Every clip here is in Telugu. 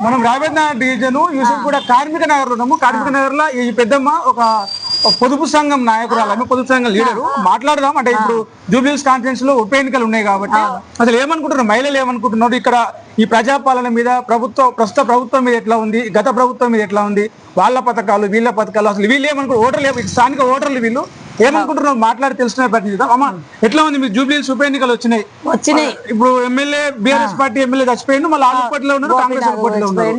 మనం రాబేద్న డివిజన్ యూసుఫ్ కూడా కార్మిక నగర్ ఉన్నాము. కార్మిక నగర్ లో ఈ పెద్దమ్మ ఒక పొదుపు సంఘం నాయకురాలు, ఆమె పొదుపు సంఘం లీడరు. మాట్లాడదాం. అంటే ఇప్పుడు జూబ్లీహిల్స్ కాన్ఫరెన్స్ లో ఉప ఎన్నికలు ఉన్నాయి కాబట్టి అసలు ఏమనుకుంటున్నారు మహిళలు, ఏమనుకుంటున్నారు ఇక్కడ ఈ ప్రజాపాలన మీద, ప్రస్తుత ప్రభుత్వం మీద ఎట్లా ఉంది, గత ప్రభుత్వం మీద ఎట్లా ఉంది, వాళ్ళ పథకాలు వీళ్ళ పథకాలు, అసలు వీళ్ళు ఏమనుకుంటారు, ఓటర్లు స్థానిక ఓటర్లు వీళ్ళు ఏమనుకుంటున్నారు మాట్లాడి తెలుసుకునే ప్రయత్నిద్దాం. అమ్మ ఎట్లా ఉంది మీ జూబ్లీహిల్స్ ఉప ఎన్నికలు వచ్చినాయి? ఇప్పుడు ఎమ్మెల్యే బీఆర్ఎస్ పార్టీ ఎమ్మెల్యే చచ్చిపోయిండు, మళ్ళీ ఆలుపట్టిలో ఉన్నాడు, కాంగ్రెస్ ఆలుపట్టిలో ఉన్నాడు.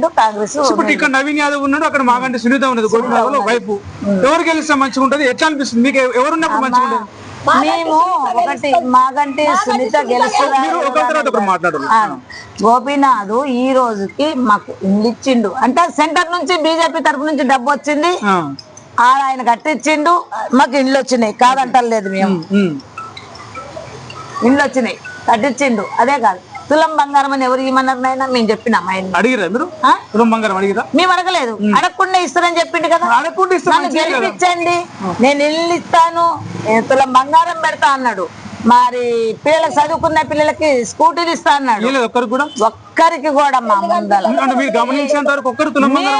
ఇప్పుడు ఇక్కడ నవీన్ యాదవ్ ఉన్నాడు, అక్కడ మాగంటి సునీత ఉన్నది గోపినాథ్లో వైపు. ఎవరు గెలిస్తే మంచిగా ఉంటది? ఎట్లా అనిపిస్తుంది మీకు? ఎవరున్నప్పుడు మంచిగా ఉంటుంది? మేము ఒకటి మాగంటి సునీత గెలుస్తున్నారు. గోపీనాథ్ ఈ రోజుకి మాకు ఇల్లు ఇచ్చిండు, అంటే సెంటర్ నుంచి బీజేపీ తరఫు నుంచి డబ్బు వచ్చింది, ఆయన కట్టించిండు, మాకు ఇండ్లు వచ్చినాయి, కాదంటలేదు. మేము ఇండ్లు వచ్చినాయి, కట్టించిండు. అదే కాదు తులం బంగారం అని ఎవరు ఇవ్వమన్నారు నాయన? మేము చెప్పినాం. మేము అడగలేదు, అడగకుండా ఇస్తారని చెప్పిండు కదా. నన్ను గెలిపించండి, నేను ఇల్లు ఇస్తాను, నేను తులం బంగారం పెడతా అన్నాడు. మరి పిల్లలకు చదువుకున్న పిల్లలకి స్కూటీలు ఇస్తా అన్నాడు. ఒక్కరికి కూడా మా ముందర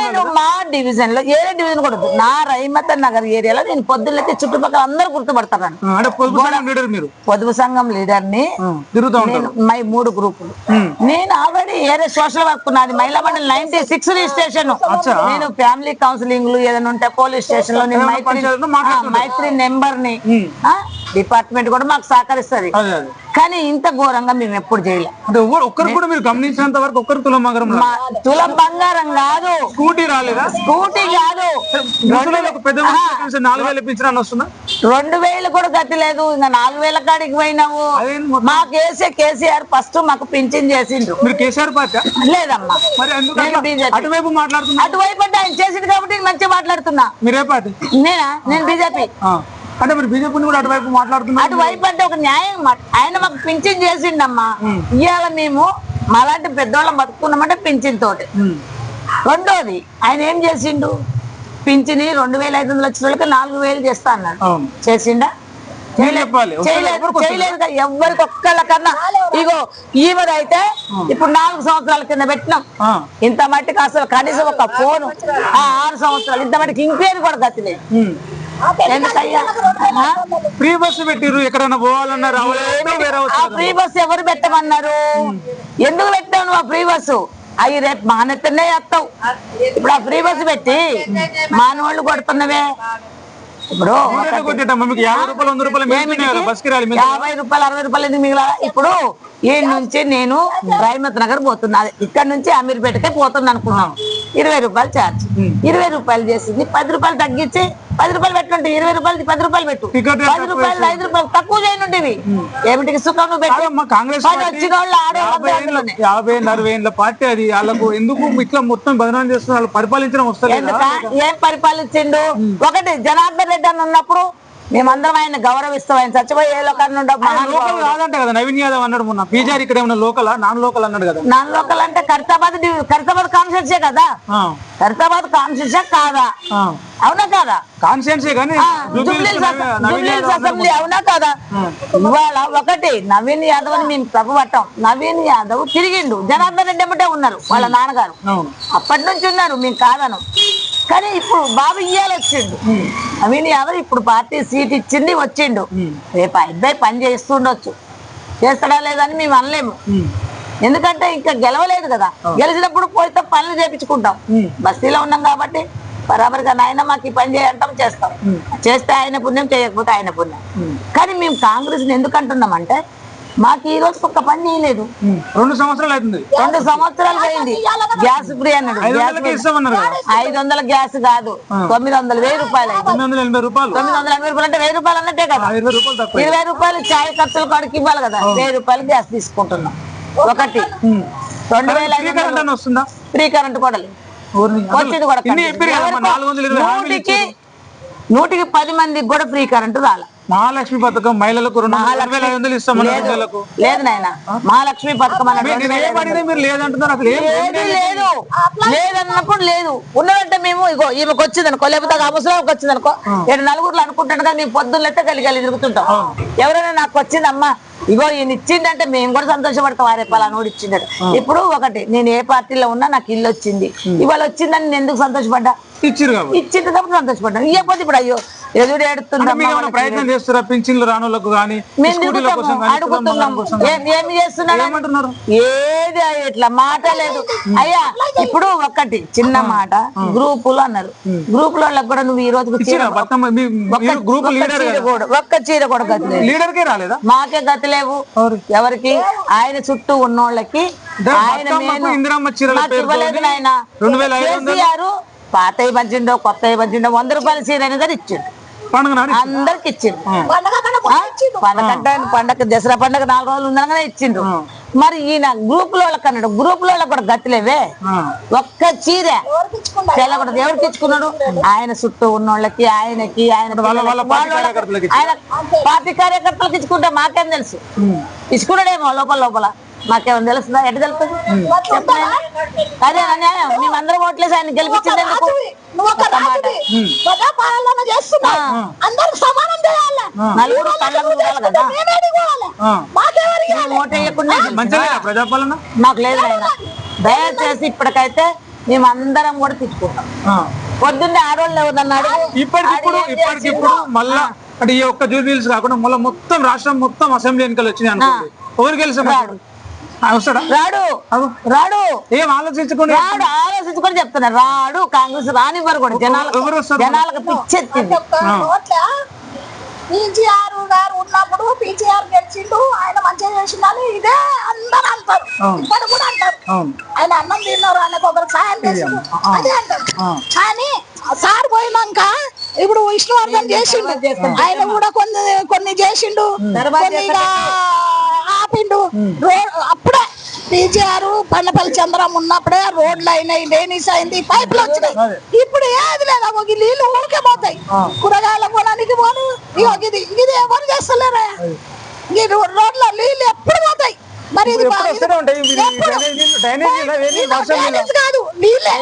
నేను మా డివిజన్ లో ఏ డివిజన్ కూడా నా రైమత నగర్ ఏరియాలో నేను పొద్దున్నైతే చుట్టుపక్కల అందరూ గుర్తుపడతాను. పొదుపు సంఘం లీడర్ ని, 3 గ్రూపులు. నేను ఆల్రెడీ ఏరియా సోషల్ వర్క్ నాది మహిళా మండలి 96 రిజిస్ట్రేషన్. నేను ఫ్యామిలీ కౌన్సిలింగ్ ఏదైనా ఉంటే పోలీస్ స్టేషన్ లో నేను మైత్రి నెంబర్ ని, డిపార్ట్మెంట్ కూడా మాకు సహకరిస్తుంది. కానీ ఇంత ఘోరంగా మేము ఎప్పుడు చేయలేదు. ఒక్కరు కూడా మీరు గమనించినంత వరకు ఒక్కరు తులం బంగారం కాదు, స్కూటీ రాలేదా? స్కూటీ కాదు, 2000 కూడా గతి లేదు. ఇంకా 4000 కాడికి పోయినావు. మాకు వేసే కేసీఆర్ ఫస్ట్ మాకు పింఛన్ చేసిండు. లేదమ్మా, అటువైపు అంటే ఆయన చేసిండు కాబట్టి మంచిగా మాట్లాడుతున్నా. నేను బీజేపీ. అంటే మీరు బీజేపీ కూడా అటువైపు మాట్లాడుతున్నారు. అటువైపు అంటే ఒక న్యాయం, ఆయన మాకు పింఛన్ చేసిండమ్మా. ఇవాళ మేము మాలాంటి పెద్దవాళ్ళం బతుకున్నామంటే పింఛన్ తోటి. రెండోది ఆయన ఏం చేసిండు, పింఛని 2500 వచ్చిన వాళ్ళకి 4000 చేస్తా అన్నాడు. చేసిండా? చేయలేదు. ఎవరికి ఒక్కళ్ళకన్నా ఇగో ఈమెదైతే ఇప్పుడు 4 సంవత్సరాల కింద పెట్టినాం. ఇంత మట్టికి అసలు కనీసం ఒక ఫోను 6 సంవత్సరాలు ఇంత మట్టికి ఇంకేది కూడా గతి లేదు. ఫ్రీ బస్సు పెట్టిరు, ఎక్కడైనా పోవాలన్నారు. ఆ ఫ్రీ బస్సు ఎవరు పెట్టమన్నారు? ఎందుకు పెట్టావు నువ్వు ఆ ఫ్రీ బస్సు? అవి రేపు మానెత్తనే వేస్తావు. ఇప్పుడు ఆ ఫ్రీ బస్సు పెట్టి మానవాళ్ళు కొడుతున్నవే. ఇప్పుడు 50 రూపాయలు 60 రూపాయలు ఎందుకు మిగిలిన? ఇప్పుడు ఈ నుంచి నేను రైమత్ నగర్ పోతున్నా, ఇక్కడ నుంచి అమీర్పేటకే పోతున్నా అనుకున్నాను. 20 రూపాయలు ఛార్జ్, 20 రూపాయలు చేసింది, 10 రూపాయలు తగ్గించి 10 రూపాయలు పెట్టుంటే 20 రూపాయలు 10 రూపాయలు పెట్టు, 10 రూపాయలు 5 రూపాయలు తక్కువ చేయనుంటివి. ఏమిటికి సుఖం నువ్వు పెట్టు. వచ్చిన వాళ్ళు 50-60 ఏళ్ళ పార్టీ అది. వాళ్ళకు ఎందుకు ఇట్లా మొత్తం బదనాలు చేస్తున్నారు? పరిపాలించడం వస్తుంది. ఏం పరిపాలించిండు? ఒకటి జనార్దన్ రెడ్డి అని ఉన్నప్పుడు మేమందరం ఆయన గౌరవిస్తాం. ఆయన చచ్చిపోయి ఏ లోకాన్ని కాదంట కదా నవీన్ యాదవ్ అన్నాడు మొన్న. పీజారి ఇక్కడ ఏమన్నా లోకల్ నాన్ లోకల్ అన్నాడు కదా. నాన్ లోకల్ అంటే ఖైరతాబాద్ కాన్స్టిట్యూన్సీ కదా. ఖైరతాబాద్ కాన్స్టిట్యూన్సీ కాదా? అవునా కాదా? కాన్స్టిట్యూన్సీ కానీ జూబ్లీహిల్స్ అసెంబ్లీ అవునా కాదా? ఇవాళ ఒకటి నవీన్ యాదవ్ అని మేము తప్పుపట్టాం. నవీన్ యాదవ్ తిరిగిండు, జనార్దన్ రెడ్డి ఏమంటే ఉన్నారు వాళ్ళ నాన్నగారు, అప్పటి నుంచి ఉన్నారు, మేము కాదను. కానీ ఇప్పుడు బాబు ఇయ్యాలి వచ్చిండు నవీన్ యాదవ్. ఇప్పుడు పార్టీ సీట్ ఇచ్చింది, వచ్చిండు. రేపు అబ్బాయి పని చేస్తుండొచ్చు, చేస్తాడా లేదని మేము అనలేము. ఎందుకంటే ఇంకా గెలవలేదు కదా. గెలిచినప్పుడు పోయితే పనులు చేపించుకుంటాం. బస్తీలో ఉన్నాం కాబట్టి బరాబర్గా నాయన మాకు ఈ పని చేయంటాం, చేస్తాం. చేస్తే ఆయన పుణ్యం, చేయకపోతే ఆయన పుణ్యం. కానీ మేము కాంగ్రెస్ ఎందుకు అంటున్నామంటే మాకు ఈ రోజు ఒక్క పని చేయలేదు. 2 సంవత్సరాలు అవుతుంది. 2 సంవత్సరాలు పోయింది. గ్యాస్ ఫ్రీ అన్నాడు. 500 గ్యాస్ కాదు, 900 రూపాయలు. 980 రూపాయలు 980 రూపాయలు అంటే 1000 రూపాయలు అన్నట్టే కదా. 20 రూపాయలు ఛాయ్ ఖర్చులు కాడికి ఇవ్వాలి కదా. 1000 రూపాయలు గ్యాస్ తీసుకుంటున్నాం. ఒకటి 2500 వస్తుందా? ఫ్రీ కరెంట్ కూడా లేదు. వచ్చింది కూడా 100కి 10 మందికి కూడా ఫ్రీ కరెంట్ రాలే. మహాలక్ష్మి పథకం మహిళలకు 2500 ఇస్తాం. లేదు నాయన, మహాలక్ష్మి పథకం మీరు లేదంటున్నారు. అసలు లేదన్నప్పుడు లేదు. ఉన్నదంటే మేము ఇగో ఈమెకు వచ్చింది అనుకో, లేకపోతే అవసరం వచ్చింది అనుకో, 7 నలుగురులు అనుకుంటాను కదా. మేము పొద్దున్నైతే కలిగి తిరుగుతుంటాం. ఎవరైనా నాకు వచ్చిందమ్మా ఇగో ఈయన ఇచ్చిందంటే మేము కూడా సంతోషపడతాం, వారే పలానోడు ఇచ్చిందట. ఇప్పుడు ఒకటి, నేను ఏ పార్టీలో ఉన్నా నాకు ఇల్లు వచ్చింది, ఇవాళ వచ్చిందని నేను ఎందుకు సంతోషపడ్డా? ఇచ్చిరు ఇచ్చింది కాబట్టి సంతోషపడ్డా. ఇవ్వకపోతే ఇప్పుడు అయ్యో ఎదురు ఏడుతుందా? ప్రయత్నం చేస్తారా పింఛన్లు రానులకు కానీ? అడుగుతున్నాం, ఏమి చేస్తున్నాడు? ఏది ఇట్లా మాట లేదు అయ్యా. ఇప్పుడు ఒక్కటి చిన్న మాట, గ్రూపులు అన్నారు, గ్రూపుల వాళ్ళకి కూడా నువ్వు ఈ రోజు ఒక్క చీర కూడా గతి లీడర్కే రాలేదా? మాకే గతి లేవు ఎవరికి. ఆయన చుట్టూ ఉన్నోళ్ళకి ఆయన ఇవ్వలేదు. ఆయన కేసీఆర్ పాతవి పంచిండో కొత్తవి పంచిండో 100 రూపాయల చీర అయినా సరే ఇచ్చిండు, అందరికి ఇచ్చిండు. పండగ దసరా పండగ 4 రోజులు ఉండగానే ఇచ్చిండ్రు. మరి ఈయన గ్రూపుల వాళ్ళకి అన్నాడు, గ్రూపుల వాళ్ళకి కూడా గతిలేవే. ఒక్క చీర తెల్లకూడదు. ఎవరికి ఇచ్చుకున్నాడు? ఆయన చుట్టూ ఉన్నోళ్ళకి, ఆయనకి, ఆయన పార్టీ కార్యకర్తలకు ఇచ్చుకుంటే మాకేం తెలుసు? ఇచ్చుకున్నాడేమో లోపల లోపల, మాకేమో తెలుస్తుందా? ఎటు తెలుస్తుంది? అదే అన్యాయం. మేమందరం ఓట్లేసి ఆయన గెలిపించింది ఎందుకు? నలుగురు కళ్ళకు చూడాలి కదా. ప్రజాపాలన మాకు లేదు ఆయన. దయచేసి ఇప్పటికైతే మేమందరం కూడా తిట్టుకుంటాం. పొద్దున్నే ఆడవాళ్ళు ఎవరన్నాడు ఇప్పటికిప్పుడు మళ్ళా అంటే ఈ ఒక్క జూబ్లీహిల్స్ కాకుండా మళ్ళీ మొత్తం రాష్ట్రం మొత్తం అసెంబ్లీ ఎన్నికలు వచ్చినాయి అనుకోండి, ఎవరు గెలిచారు? రాడు రాడు ఏం ఆలోచించుకుని చెప్తున్నారు. రాడు, కాంగ్రెస్ రానివ్వరు కూడా. జనాలకు పిచ్చెత్తింది. పీజీఆర్ గారు ఉన్నప్పుడు పీజీఆర్ గెలిచిండు, ఆయన మంచిగా చేసిందని ఇదే అందరు అంటారు, ఇప్పుడు కూడా అంటారు. ఆయన అన్నం తిన్నారు, ఆయనకు ఒకరికి సాయం చేసిండు అదే అంటారు. కానీ సార్ పోయినాక ఇప్పుడు విష్ణువర్ధన్ చేసిండు, ఆయన కూడా కొన్ని చేసిండు, కొన్ని ఆపిండు. అప్పుడే పీజీఆర్ పన్నపల్లి చంద్రం ఉన్నప్పుడే రోడ్లు అయినాయి, డ్రైనేజ్ అయింది, పైపులు వచ్చినాయి. ఇప్పుడు ఏది లేదా, ఒక నీళ్లు ఊరికే పోతాయి, కూరగాయల కొనడానికి పోను. ఇది ఇది ఎవరు చేస్తలేరా? ఈ రోడ్ల నీళ్ళు ఎప్పుడు పోతాయి. మరి ఇది కాదు నీళ్ళే.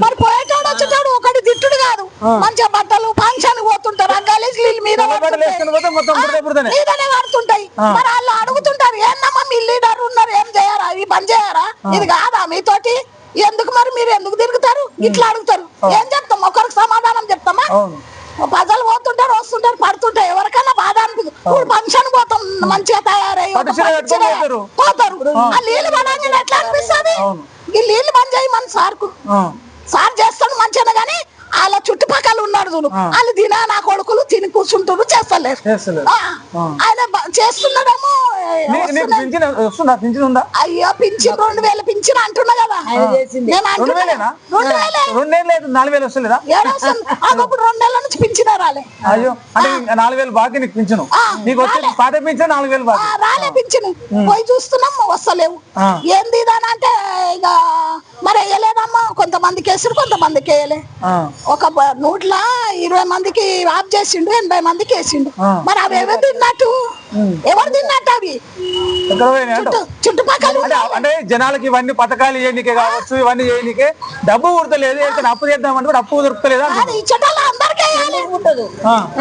మరి పోయేటోడు వచ్చేటోడు ఒకటి తిట్టుడు కాదు, మంచిగా బట్టలు ఫంక్షన్ పోతుంటారు, గలీజ్ నీళ్ళు మీదనే పడుతుంటాయి. మరి వాళ్ళు అడుగుతుంటారు, ఏందమ్మా మీ లీడర్ ఉన్నారు, ఏం చేయరా, ఇవి పని చేయరా, ఇది కాదా మీతోటి, ఎందుకు మరి మీరు ఎందుకు తిరుగుతారు, ఇట్లా అడుగుతారు. ఏం చెప్తాం? ఒకరికి సమాధానం చెప్తామా? ప్రజలు పోతుంటారు, వస్తుంటారు, పడుతుంటారు, ఎవరికైనా బాధ అనిపిస్తుంది. ఇప్పుడు ఫంక్షన్ పోతాం, మంచిగా తయారయ్యి పోతారు, ఆ నీళ్ళు పడాలి ఎట్లా అనిపిస్తుంది? ఈ నీళ్ళు బంద్ చేయి మన సార్ చేస్తాడు మంచిగా, గానీ వాళ్ళ చుట్టుపక్కల ఉన్నారు చూడు, వాళ్ళు తినా నా కొడుకులు తిని కూర్చుంటారు, చేస్తలేరు. ఆయన చేస్తున్నాడేమో. అయ్యో పింఛన్ 2000 పింఛన్ అంటున్నా కదా. ఇప్పుడు 2 నుంచి పింఛన్ రాలే. అయ్యో అంటే 4000 బాకీ నీకు పింఛను, నీకు వచ్చే పాత పింఛన్ 4000 బాకీ రాలే. పింఛన్ పోయి చూస్తున్నాం, వస్తలేవు. ఏంది దాని అంటే ఇక మరి వేయలేదమ్మా, కొంతమందికి వేసారు, కొంతమందికి వేయలే. ఒక 120 మందికి ఆఫ్ చేసిండు, 80 మందికి వేసిండు. మరి అవి ఎవరు తిన్నట్టు? ఎవరు తిన్నట్టు? అవి చుట్టుపక్కల అంటే జనాలకి ఇవన్నీ పథకాలు చేయనికే కావచ్చు, ఇవన్నీ చేయనికే డబ్బు కుడతలేదు. అప్పు చేద్దామంటే కూడా అప్పు దొరకలేదా?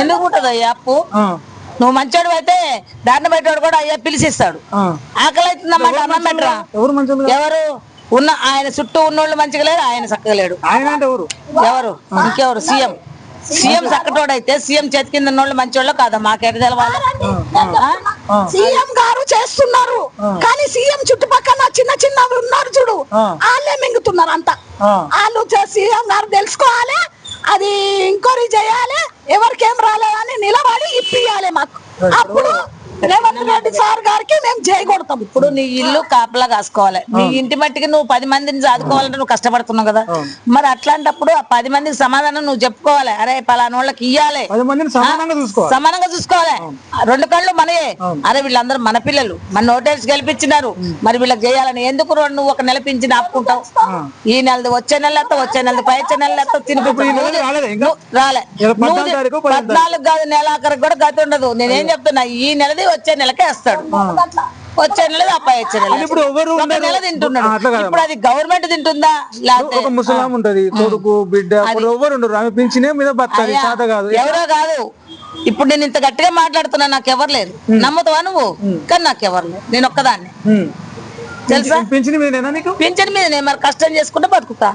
ఎందుకు ఉంటది అయ్యా అప్పు? నువ్వు మంచోడు అయితే దాన్ని పెట్టాడు కూడా అయ్యా పిలిచిస్తాడు. ఆకలి అవుతుందన్నమాట, అన్నం పెట్టరా. ఎవరు ఉన్న ఆయన చుట్టూ ఉన్నోళ్ళు మంచిగా లేరు, ఆయన చక్కగా లేడు. ఎవరు ఇంకెవరు? సీఎం చక్కటోడైతే సీఎం చేతి కింద ఉన్నోళ్ళు మంచోళ్ళు కాదా? మాకెట తెలవాలి. సీఎం గారు చేస్తున్నారు, కానీ సీఎం చుట్టుపక్కల చిన్న చిన్న ఉన్నారు చూడు, వాళ్ళే మింగుతున్నారు అంతా. వాళ్ళు సీఎం గారు తెలుసుకోవాలి, అది ఎంక్వైరీ చేయాలి, ఎవరికేం రాలేదని నిలబడి ఇప్పియాలి మాకు. అప్పుడు రేవంత్ రెడ్డి సార్ గారికి మేము చేయకూడతాం. ఇప్పుడు నీ ఇల్లు కాపలా కాసుకోవాలి, నీ ఇంటి మట్టికి నువ్వు 10 మందిని చదువుకోవాలంటే నువ్వు కష్టపడుతున్నావు కదా. మరి అట్లాంటప్పుడు ఆ 10 మందికి సమాధానం నువ్వు చెప్పుకోవాలి. అరే పలానోళ్ళకి ఇయ్యాలి, సమానంగా చూసుకోవాలి. 2 కళ్ళు మనయే. అరే వీళ్ళందరూ మన పిల్లలు, మన నోటేసి గెలిపించినారు, మరి వీళ్ళకి చేయాలని ఎందుకు నువ్వు ఒక నెల పింఛన్ ఆపుకుంటావు? ఈ నెలది వచ్చే నెల వచ్చే నెలది పై నెల తినిపి రాలే. 14 కాదు, నెలాఖరికి కూడా గతి ఉండదు. నేనేం చెప్తున్నా, ఈ నెలది వచ్చే నెలకే వేస్తాడు. వచ్చే నెల అబ్బాయి వచ్చే నెల ఇప్పుడు ఎవరు ఒక ఉన్నారు? నెల తింటున్నాడు. అట్లా కాదమ్మా. ఇప్పుడు అది గవర్నమెంట్ తింటుందా లేకపోతే ఒక ముసలాం ఉంటది, కొడుకు బిడ్డ అప్పుడు ఎవరు ఉండరు, ఆమె పింఛనే మీద బతాది, చేత కాదు. ఎవరో కాదు. ఇప్పుడు నేను ఇంత గట్టిగా మాట్లాడుతున్నా, నాకెవరు లేరు. నమ్ముతావా నువ్వు? కానీ నాకెవరు లేరు, నేను ఒక్కదాన్ని. తెలుసా? పింఛన్ మీదేనా నీకు? పింఛన్ మీద నేను మరి కష్టం చేసుకుంటే బతుకుతా.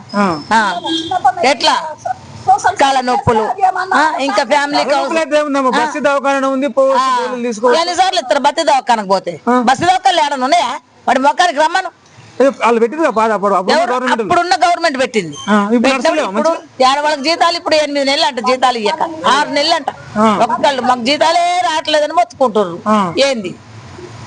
ఆ. ఎట్లా కాళ్ళ నొప్పులు, ఇంకా ఫ్యామిలీ బస్సు దవాఖాన ఉంది, తీసుకో. ఎన్నిసార్లు ఇస్తారు బస్సు దవాఖానకు పోతే? బస్సు దవాఖాలు ఏడన్నా ఉన్నాయా? వాడి మొక్కానికి రమ్మను. వాళ్ళు పెట్టింది అప్పుడున్న గవర్నమెంట్ పెట్టింది. ఇప్పుడు వాళ్ళకి జీతాలు ఇప్పుడు 8 నెలలు అంట, జీతాలు ఇయ్యక 6 నెలలు అంట. ఒక్కళ్ళు మాకు జీతాలే రావట్లేదని మొత్తుకుంటారు. ఏంది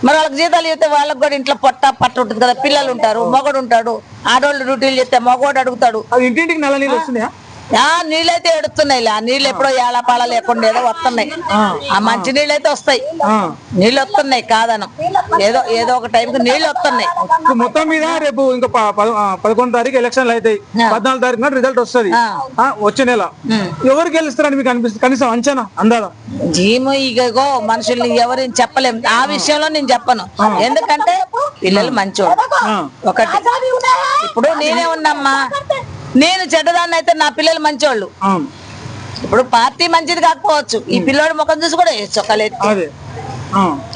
మరి వాళ్ళకి జీతాలు ఇస్తే వాళ్ళకి కూడా ఇంట్లో పట్ట ఉంటుంది కదా, పిల్లలు ఉంటారు, మగడు ఉంటాడు. ఆడవాళ్ళు డ్యూటీలు చేస్తే మగవాడు అడుగుతాడు. ఇంటింటికి నెల నీళ్ళు వస్తున్నాయా? నీళ్ళైతే ఎడుతున్నాయి. ఆ నీళ్ళు ఎప్పుడో ఏళపాళ లేకుండా ఏదో వస్తున్నాయి. ఆ మంచి నీళ్ళు అయితే వస్తాయి, నీళ్ళు వస్తున్నాయి కాదనం. ఏదో ఒక టైంకి నీళ్ళు వస్తున్నాయి. మొత్తం మీద రేపు ఇంకా 11 తారీఖు ఎలక్షన్లు అవుతాయి, 14 తారీఖు నాడు రిజల్ట్ వస్తుంది. వచ్చే నెల ఎవరు గెలుస్తారని మీకు అనిపిస్తుంది? కనీసం అంచనా అందాదా? జీము ఇగో మనుషుల్ని ఎవరిని చెప్పలేం. ఆ విషయంలో నేను చెప్పను, ఎందుకంటే పిల్లలు మంచోడు. ఒకటి ఇప్పుడు నేనే ఉన్నమ్మా, నేను చెడ్డదాన్ని అయితే నా పిల్లలు మంచోళ్ళు. ఇప్పుడు పార్టీ మంచిది కాకపోవచ్చు, ఈ పిల్లోడి ముఖం చూసి కూడా వేయచ్చు.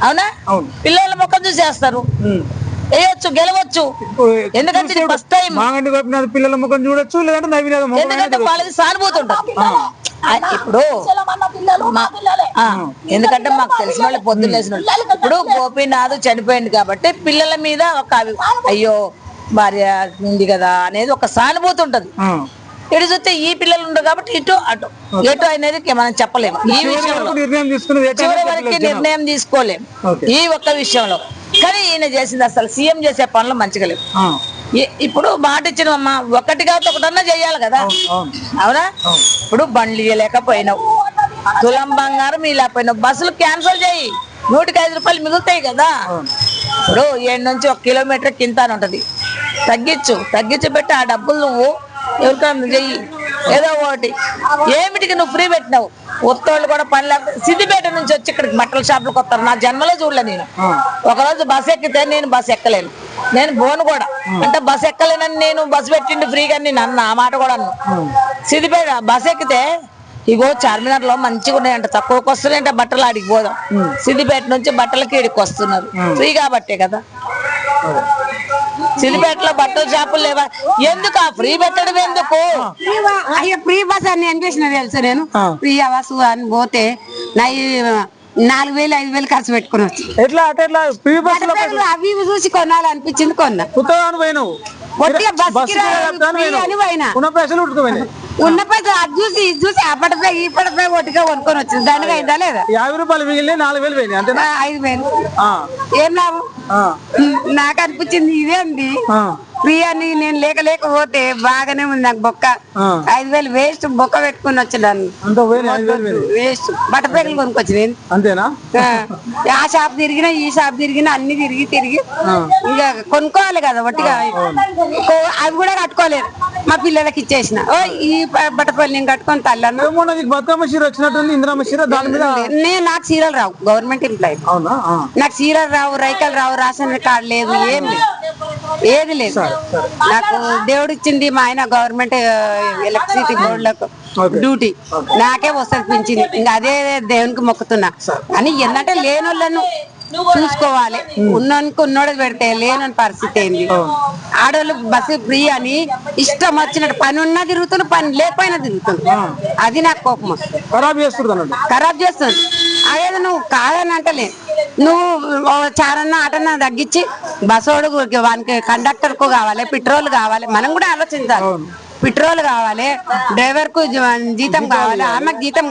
అవునా? పిల్లల ముఖం చూసి వేస్తారు, వేయొచ్చు, గెలవచ్చు. ఎందుకంటే ఫస్ట్ టైం పిల్లల ముఖం చూడొచ్చు, లేదంటే ఎందుకంటే వాళ్ళది సానుభూతి ఉంటుంది. ఇప్పుడు ఎందుకంటే మాకు తెలిసిన వాళ్ళు పొద్దున్న లేసిన వాళ్ళు. ఇప్పుడు గోపీనాథ్ చనిపోయింది కాబట్టి పిల్లల మీద ఒక అయ్యో భార్య ఉంది కదా అనేది ఒక సానుభూతి ఉంటది. ఇటు చూస్తే ఈ పిల్లలు ఉండరు కాబట్టి ఇటు అటు ఎటు అనేది మనం చెప్పలేము. ఈ విషయంలో చివరి వరకు నిర్ణయం తీసుకోలేము ఈ ఒక్క విషయంలో. కానీ ఈయన చేసింది అసలు సీఎం చేసే పనులు మంచిగా లేవు. ఇప్పుడు మాట ఇచ్చినమ్మా, ఒకటిగా ఒకటన్నా చెయ్యాలి కదా. అవునా? ఇప్పుడు బండ్లు ఇవ్వలేకపోయినావు, తులం బంగారం ఇవ్వలేకపోయినావు, బస్సులు క్యాన్సిల్ చేయి, 105 రూపాయలు మిగులుతాయి కదా. ఇప్పుడు 7 నుంచి 1 కిలోమీటర్ కింద అని ఉంటది, తగ్గించి పెట్టి ఆ డబ్బులు నువ్వు ఎవరికైనా చెయ్యి, ఏదో ఒకటి. ఏమిటికి నువ్వు ఫ్రీ పెట్టినావు? ఒత్తోళ్ళు కూడా పని లేకపోతే సిద్దిపేట నుంచి వచ్చి ఇక్కడికి బట్టల షాపులకు వస్తారు. నా జన్మలో చూడలే నేను. ఒకరోజు బస్ ఎక్కితే నేను బస్ ఎక్కలేను, నేను బోను కూడా. అంటే బస్ ఎక్కలేనని నేను బస్ పెట్టిండు ఫ్రీగా నేను అన్న, ఆ మాట కూడా అన్నా. సిద్దిపేట బస్ ఎక్కితే ఇగో చార్మినార్ లో మంచిగా ఉన్నాయంట, తక్కువకి వస్తున్నాయంట బట్టలు, ఆడికి పోదాం. సిద్దిపేట నుంచి బట్టలకి ఇడికి వస్తున్నారు ఫ్రీ కాబట్టే కదా. సిద్దిపేటలో బట్టల షాపులు లేవా? ఎందుకు ఆ ఫ్రీ పెట్టడం ఎందుకు? అయ్యో ఫ్రీ బస్ అని అనిపించిన తెలుసు. నేను ఫ్రీ బస్సు అని పోతే నా 4,000 5,000 ఖర్చు పెట్టుకుని వచ్చి అవి ఇవి చూసి కొనాలనిపించింది, కొన్నా. ఉన్న పైసలు అది చూసి ఇది చూసి అప్పటిపై ఇప్పటిపై ఒట్టిగా కొనుక్కొని వచ్చింది. దండగా అయిందా లేదా? 50 రూపాయలు మిగిలిన 4,000 పోయినాయి అంతే. 5,000 ఏం లాభం? నాకు అనిపించింది ఇదేంది ఫ్రీ అని. నేను లేకపోతే బాగానే ఉంది నాకు బొక్క. 5,000 వేస్ట్ బొక్క పెట్టుకుని వచ్చినాను, వేస్ట్ బట్టపేకలు కొనుక్కొచ్చి. అంతేనా? ఆ షాప్ తిరిగినా ఈ షాప్ తిరిగినా అన్ని తిరిగి ఇక కొనుక్కోవాలి కదా ఒట్టిగా. అవి కూడా కట్టుకోలేదు, మా పిల్లలకి ఇచ్చేసిన. ఈ బట్టపల్లి నేను కట్టుకొని తల్లాను. బతుకమ్మ చీర వచ్చినట్టుంది, ఇందిరమ్మ చీర. దాని మీద నాకు చీరలు రావు, గవర్నమెంట్ ఎంప్లాయీ. నాకు చీరలు రావు, రైకలు రావు, రేషన్ కార్డు లేదు, ఏం లేదు, ఏది లేదు. నాకు దేవుడు ఇచ్చింది మా ఆయన గవర్నమెంట్ ఎలక్ట్రిసిటీ బోర్డులకు డ్యూటీ, నాకే వస్తుంది పింఛన్. ఇంకా అదే దేవునికి మొక్కుతున్నా. అని ఏంటంటే లేనోళ్ళను చూసుకోవాలి, ఉన్నోనికి ఉన్నోడు పెడితే లేనని పరిస్థితి ఏంది. ఆడవాళ్ళు బస్సు ఫ్రీ అని ఇష్టం వచ్చినట్టు, పని ఉన్నా తిరుగుతున్నా, పని లేకపోయినా తిరుగుతున్నా. అది నాకు కోపం. ఖరాబ్ చేస్తుంది. అదేదో నువ్వు కాదని అంటలే, నువ్వు చారన్నా ఆటన్నా తగ్గించి బస్సోడు వానికి కండక్టర్ కు కావాలి, పెట్రోల్ కావాలి. మనం కూడా ఆలోచించాలి, పెట్రోల్ కావాలి, డ్రైవర్ కు జీతం కావాలి, ఆమెకు జీతం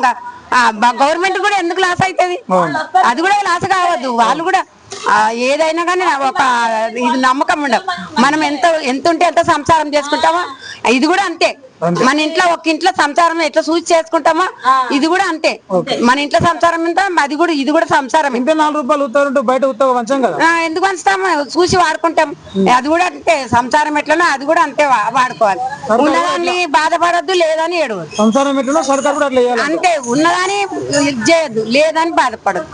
గవర్నమెంట్ కూడా ఎందుకు లాస్ అవుతుంది? అది కూడా లాస్ కావద్దు. వాళ్ళు కూడా ఏదైనా కానీ ఒక ఇది నమ్మకం ఉండవు. మనం ఎంత ఉంటే ఎంత సంసారం చేసుకుంటామో ఇది కూడా అంతే. మన ఇంట్లో ఒక ఇంట్లో సంసారం ఎట్లా చూసి చేసుకుంటామో ఇది కూడా అంతే. మన ఇంట్లో సంసారం ఉంటాం, అది కూడా ఇది కూడా సంసారం. 4 రూపాయలు బయట ఎందుకు వంచుతాము? చూసి వాడుకుంటాం. అది కూడా అంతే, సంసారం ఎట్లనో అది కూడా అంతే వాడుకోవాలి. ఉన్నదాన్ని బాధపడద్దు, లేదని ఏడవద్దు. సంసారం ఎట్లనో సర్కారు కూడా అట్లా అంతే, ఉన్నదాన్ని ఇది చేయొద్దు, లేదని బాధపడద్దు.